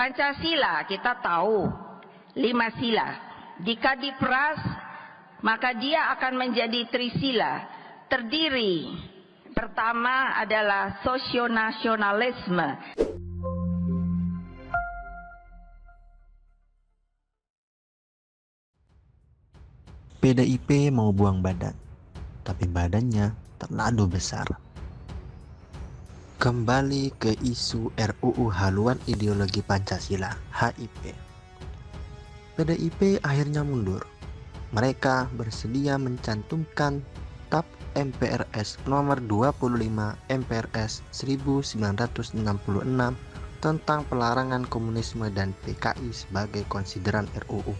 Pancasila kita tahu 5 sila. Jika diperas maka dia akan menjadi trisila. Terdiri pertama adalah sosionasionalisme. PDIP mau buang badan, tapi badannya terlalu besar. Kembali ke isu RUU Haluan Ideologi Pancasila (HIP). PDIP akhirnya mundur. Mereka bersedia mencantumkan TAP MPRS nomor 25 MPRS 1966 tentang pelarangan komunisme dan PKI sebagai konsideran RUU.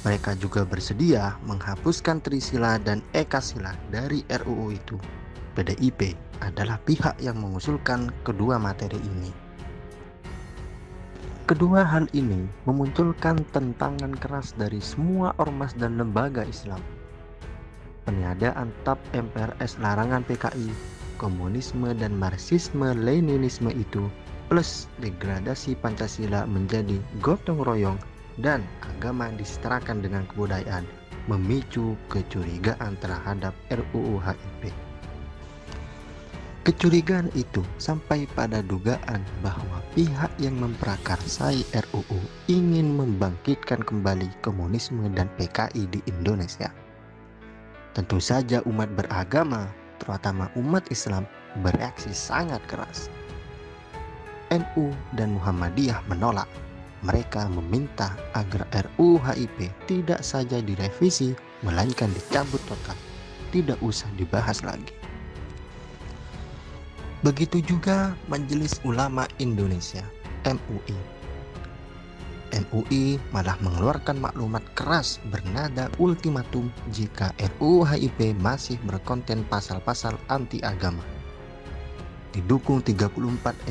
Mereka juga bersedia menghapuskan Trisila dan Ekasila dari RUU itu. PDIP adalah pihak yang mengusulkan kedua materi ini. Kedua hal ini memunculkan tentangan keras dari semua ormas dan lembaga Islam. Peniadaan TAP MPRS larangan PKI, komunisme dan Marxisme-Leninisme itu, plus degradasi Pancasila menjadi gotong royong dan agama disetarakan dengan kebudayaan, memicu kecurigaan terhadap RUU HIP. Kecurigaan itu sampai pada dugaan bahwa pihak yang memprakarsai RUU ingin membangkitkan kembali komunisme dan PKI di Indonesia. Tentu saja umat beragama, terutama umat Islam, bereaksi sangat keras. NU dan Muhammadiyah menolak. Mereka meminta agar RUU HIP tidak saja direvisi, melainkan dicabut total, tidak usah dibahas lagi. Begitu juga Majelis Ulama Indonesia (MUI). MUI malah mengeluarkan maklumat keras bernada ultimatum jika RUU HIP masih berkonten pasal-pasal anti agama. Didukung 34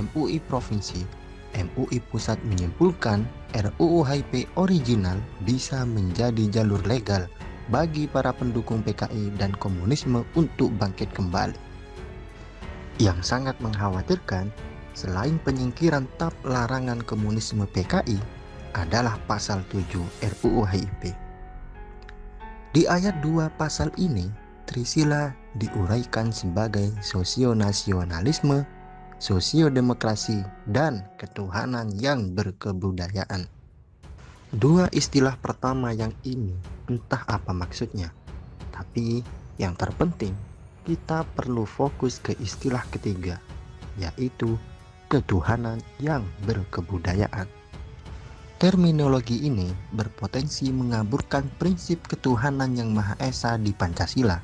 MUI provinsi, MUI pusat menyimpulkan RUU HIP original bisa menjadi jalur legal bagi para pendukung PKI dan komunisme untuk bangkit kembali. Yang sangat mengkhawatirkan, selain penyingkiran TAP larangan komunisme PKI, adalah pasal 7 RUU HIP. Di ayat 2 pasal ini, Trisila diuraikan sebagai sosionasionalisme, sosiodemokrasi, dan ketuhanan yang berkebudayaan. Dua istilah pertama yang ini entah apa maksudnya, tapi yang terpenting, kita perlu fokus ke istilah ketiga, yaitu ketuhanan yang berkebudayaan. Terminologi ini berpotensi mengaburkan prinsip ketuhanan yang Maha Esa di Pancasila.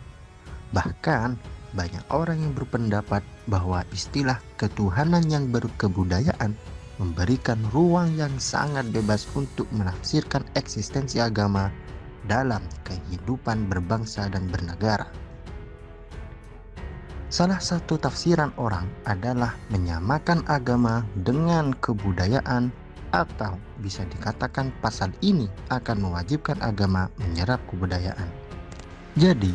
Bahkan, banyak orang yang berpendapat bahwa istilah ketuhanan yang berkebudayaan memberikan ruang yang sangat bebas untuk menafsirkan eksistensi agama dalam kehidupan berbangsa dan bernegara. Salah satu tafsiran orang adalah menyamakan agama dengan kebudayaan, atau bisa dikatakan pasal ini akan mewajibkan agama menyerap kebudayaan. Jadi,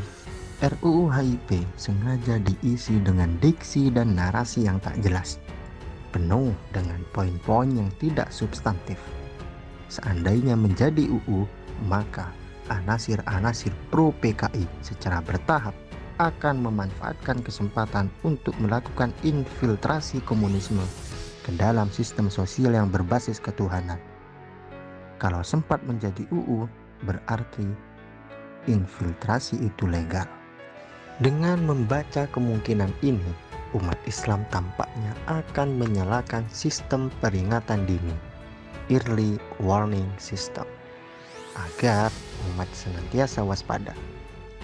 RUU HIP sengaja diisi dengan diksi dan narasi yang tak jelas, penuh dengan poin-poin yang tidak substantif. Seandainya menjadi UU, maka anasir-anasir pro PKI secara bertahap akan memanfaatkan kesempatan untuk melakukan infiltrasi komunisme ke dalam sistem sosial yang berbasis ketuhanan. Kalau sempat menjadi UU, berarti infiltrasi itu legal. Dengan membaca kemungkinan ini, umat Islam tampaknya akan menyalakan sistem peringatan dini, early warning system, agar umat senantiasa waspada,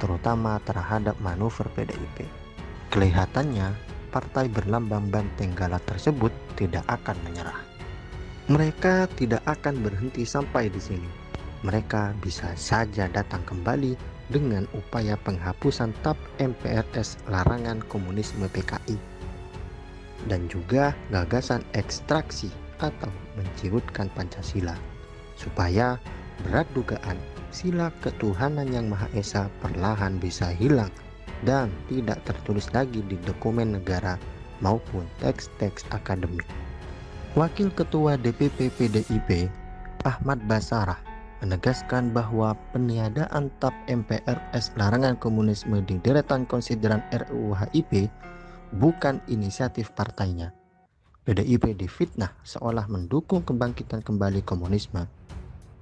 terutama terhadap manuver PDIP. Kelihatannya, partai berlambang banteng galak tersebut tidak akan menyerah. Mereka tidak akan berhenti sampai di sini. Mereka bisa saja datang kembali dengan upaya penghapusan TAP MPRS larangan komunisme PKI, dan juga gagasan ekstraksi atau menciutkan Pancasila, supaya berat dugaan sila ketuhanan yang Maha Esa perlahan bisa hilang dan tidak tertulis lagi di dokumen negara maupun teks-teks akademik. Wakil Ketua DPP PDIP, Ahmad Basarah, menegaskan bahwa peniadaan TAP MPRS larangan komunisme di deretan konsideran RUU HIP bukan inisiatif partainya. PDIP difitnah seolah mendukung kebangkitan kembali komunisme.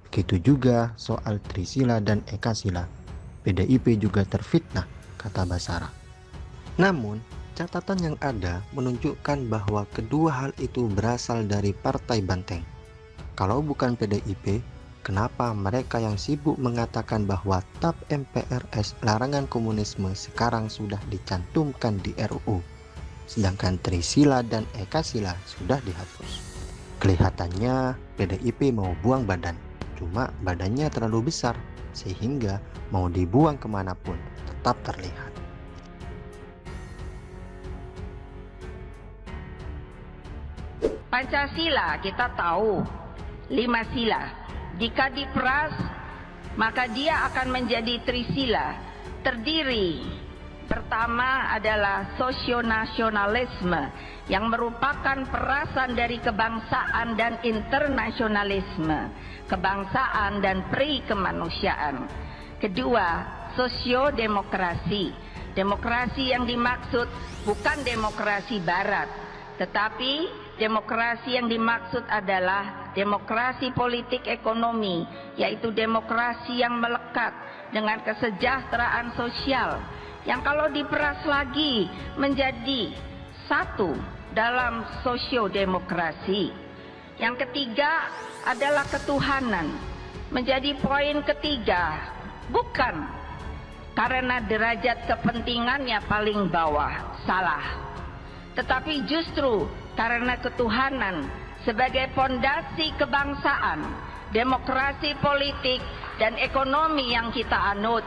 Begitu juga soal Trisila dan Ekasila. PDIP juga terfitnah, kata Basarah. Namun, catatan yang ada menunjukkan bahwa kedua hal itu berasal dari Partai Banteng. Kalau bukan PDIP, kenapa mereka yang sibuk mengatakan bahwa TAP MPRS larangan komunisme sekarang sudah dicantumkan di RUU, sedangkan Trisila dan Ekasila sudah dihapus? Kelihatannya PDIP mau buang badan, cuma badannya terlalu besar sehingga mau dibuang kemanapun tetap terlihat. Pancasila kita tahu 5 sila. Jika diperas, maka dia akan menjadi trisila. Terdiri pertama adalah sosionasionalisme yang merupakan perasan dari kebangsaan dan internasionalisme, kebangsaan dan pri-kemanusiaan. Kedua, sosiodemokrasi. Demokrasi yang dimaksud bukan demokrasi barat, tetapi demokrasi yang dimaksud adalah demokrasi politik ekonomi, yaitu demokrasi yang melekat dengan kesejahteraan sosial, yang kalau diperas lagi menjadi satu dalam sosiodemokrasi. Yang ketiga adalah ketuhanan, menjadi poin ketiga, bukan karena derajat kepentingannya paling bawah, salah, tetapi justru karena ketuhanan sebagai fondasi kebangsaan, demokrasi politik dan ekonomi yang kita anut